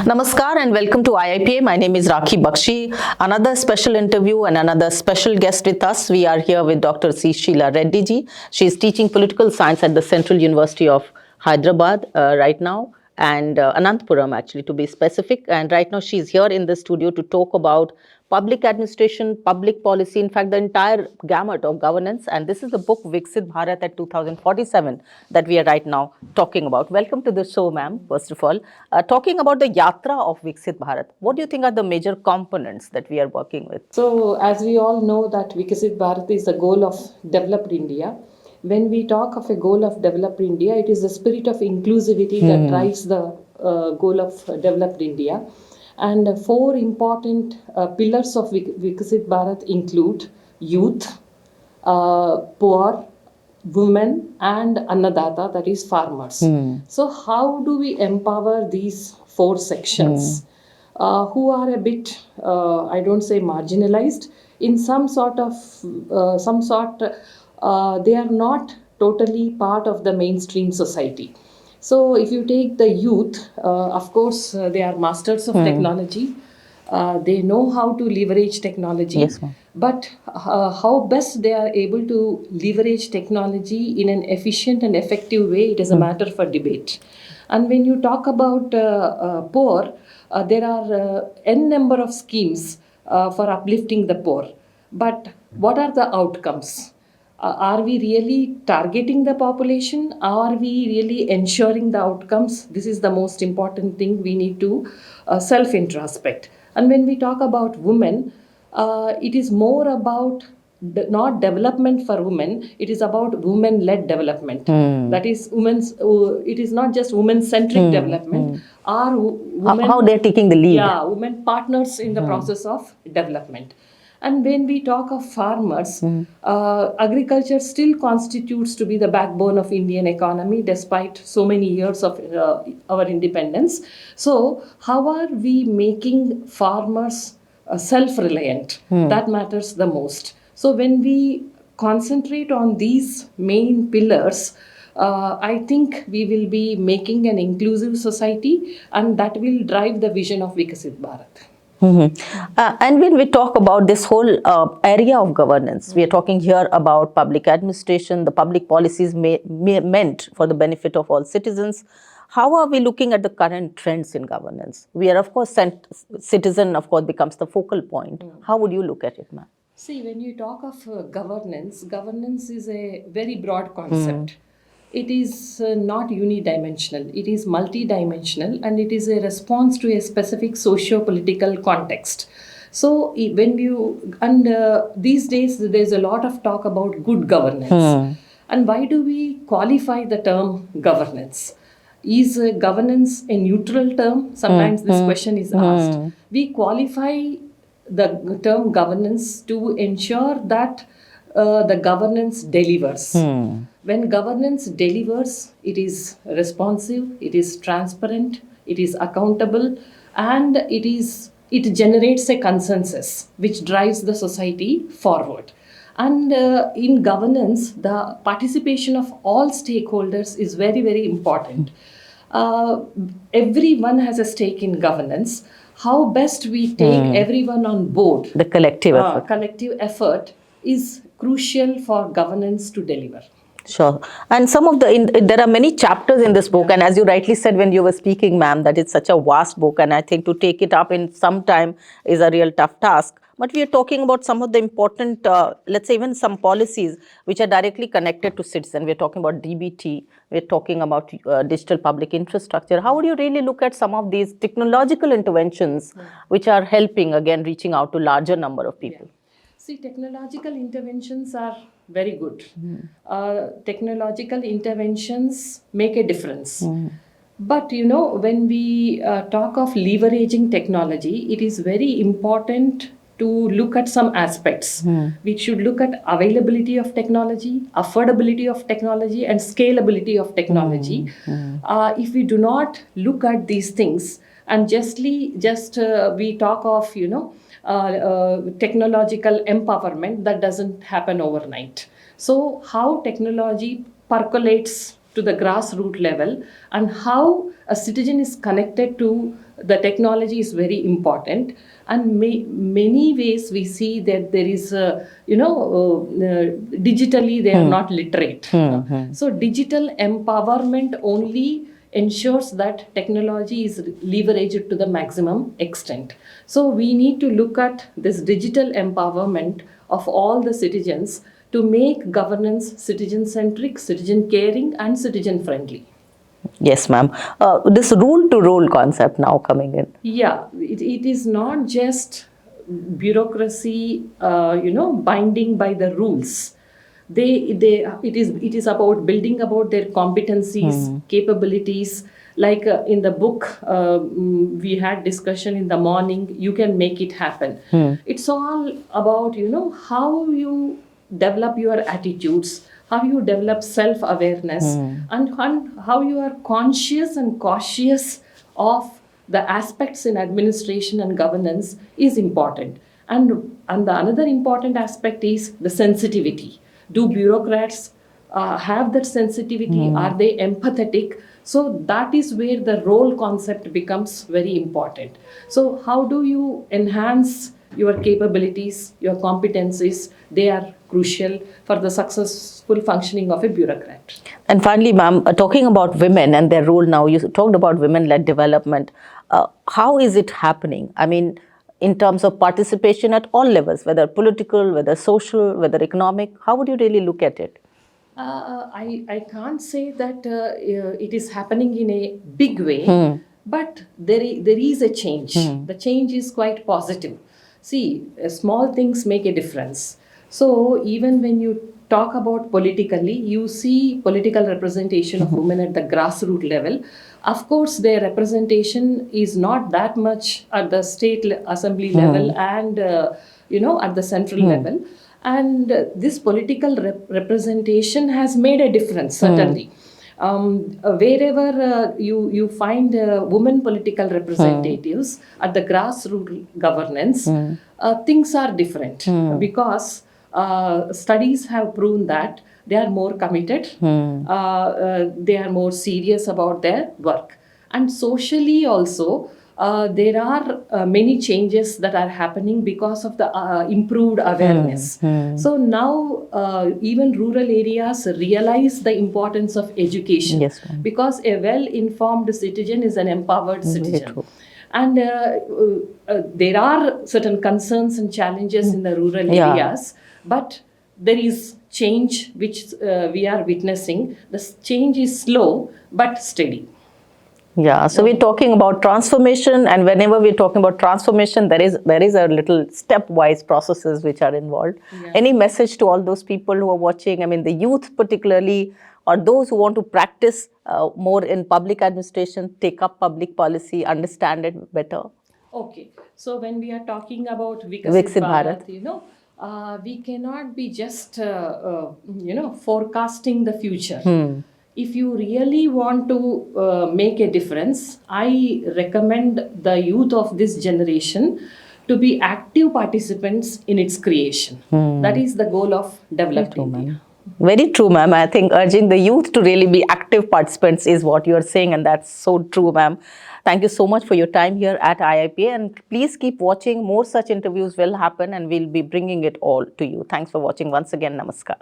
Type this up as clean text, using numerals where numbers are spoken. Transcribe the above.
Namaskar and welcome to IIPA. My name is Rakhi Bakshi. Another special interview and another special guest with us. We are here with Dr. C. Sheela Reddy ji. She is teaching political science at the Central University of Hyderabad right now, and Ananthapuram actually to be specific. And right now she is here in the studio to talk about public administration, public policy, in fact the entire gamut of governance. And this is the book Viksit Bharat at 2047 that we are right now talking about. Welcome to the show, ma'am, first of all. Talking about the yatra of Viksit Bharat, what do you think are the major components that we are working with? So, as we all know that Viksit Bharat is the goal of developed India. When we talk of a goal of developed India, it is the spirit of inclusivity that drives the goal of developed India. And four important pillars of Viksit Bharat include youth, poor, women, and Annadata, that is farmers. So, how do we empower these four sections? Who are a bit, I don't say marginalized, in some sort, they are not totally part of the mainstream society. So if you take the youth, of course, they are masters of technology. They know how to leverage technology. Yes, ma'am. But how best they are able to leverage technology in an efficient and effective way, it is a matter for debate. And when you talk about poor, there are n number of schemes for uplifting the poor. But what are the outcomes? Are we really targeting the population? Are we really ensuring the outcomes? This is the most important thing we need to self-introspect. And when we talk about women, it is more about not development for women, it is about women-led development. That is, it is not just women-centric development. Are women, how they're taking the lead. Yeah, women partners in the process of development. And when we talk of farmers, agriculture still constitutes to be the backbone of Indian economy despite so many years of our independence. So how are we making farmers self-reliant? That matters the most. So when we concentrate on these main pillars, I think we will be making an inclusive society, and that will drive the vision of Viksit Bharat. And when we talk about this whole area of governance, we are talking here about public administration, the public policies meant for the benefit of all citizens. How are we looking at the current trends in governance? We are, of course, citizen, of course, becomes the focal point. How would you look at it, ma'am? See, when you talk of governance is a very broad concept. It is not unidimensional, it is multidimensional, and it is a response to a specific socio-political context. So when you, and these days there's a lot of talk about good governance. And why do we qualify the term governance? Is governance a neutral term? Sometimes this question is asked. We qualify the term governance to ensure that the governance delivers. When governance delivers, it is responsive, it is transparent, it is accountable, and it generates a consensus which drives the society forward. And in governance, the participation of all stakeholders is very, very important. Everyone has a stake in governance. How best we take everyone on board, the collective effort is crucial for governance to deliver. Sure. And some of there are many chapters in this book, and as you rightly said when you were speaking, ma'am, that it's such a vast book, and I think to take it up in some time is a real tough task. But we are talking about some of the important, let's say even some policies which are directly connected to citizens. We're talking about DBT, we're talking about digital public infrastructure. How would you really look at some of these technological interventions which are helping, again, reaching out to larger number of people? See, technological interventions are very good. Technological interventions make a difference. But when we talk of leveraging technology, it is very important to look at some aspects. We should look at availability of technology, affordability of technology, and scalability of technology. If we do not look at these things and just we talk of technological empowerment, that doesn't happen overnight. So how technology percolates to the grassroots level, and how a citizen is connected to the technology is very important. And many ways we see that there is digitally they are not literate. So digital empowerment only ensures that technology is leveraged to the maximum extent. So we need to look at this digital empowerment of all the citizens to make governance citizen centric, citizen caring, and citizen friendly. Yes, ma'am. This rule to role concept now coming in. Yeah, it is not just bureaucracy, binding by the rules. It is about building about their competencies, capabilities. Like in the book, we had discussion in the morning. You can make it happen. It's all about how you develop your attitudes, how you develop self-awareness, and how you are conscious and cautious of the aspects in administration and governance is important. And the another important aspect is the sensitivity. Do bureaucrats have that sensitivity? Are they empathetic? So that is where the role concept becomes very important. So how do you enhance your capabilities, your competencies? They are crucial for the successful functioning of a bureaucrat. And finally, ma'am, talking about women and their role now, you talked about women-led development. How is it happening? I mean, in terms of participation at all levels, whether political, whether social, whether economic, how would you really look at it? I can't say that it is happening in a big way, but there is a change. The change is quite positive. See, small things make a difference. So even when you talk about politically, you see political representation of women at the grassroots level. Of course, their representation is not that much at the state assembly level and at the central level. And this political representation has made a difference, certainly. Wherever you find women political representatives at the grassroots governance, things are different because studies have proven that they are more committed, they are more serious about their work. And socially also, there are many changes that are happening because of the improved awareness. So now even rural areas realize the importance of education. Yes, because a well-informed citizen is an empowered citizen. And there are certain concerns and challenges in the rural areas, but there is change which we are witnessing. The change is slow but steady. Yeah, so we're talking about transformation, and whenever we're talking about transformation, there is a little stepwise processes which are involved. Any message to all those people who are watching? I mean, the youth particularly, or those who want to practice more in public administration, take up public policy, understand it better. Okay, so when we are talking about Viksit Bharat, we cannot be just forecasting the future. If you really want to make a difference, I recommend the youth of this generation to be active participants in its creation. That is the goal of developed India. Very true, ma'am. I think urging the youth to really be active participants is what you are saying, and that's so true, ma'am. Thank you so much for your time here at IIPA, and please keep watching. More such interviews will happen, and we'll be bringing it all to you. Thanks for watching once again. Namaskar.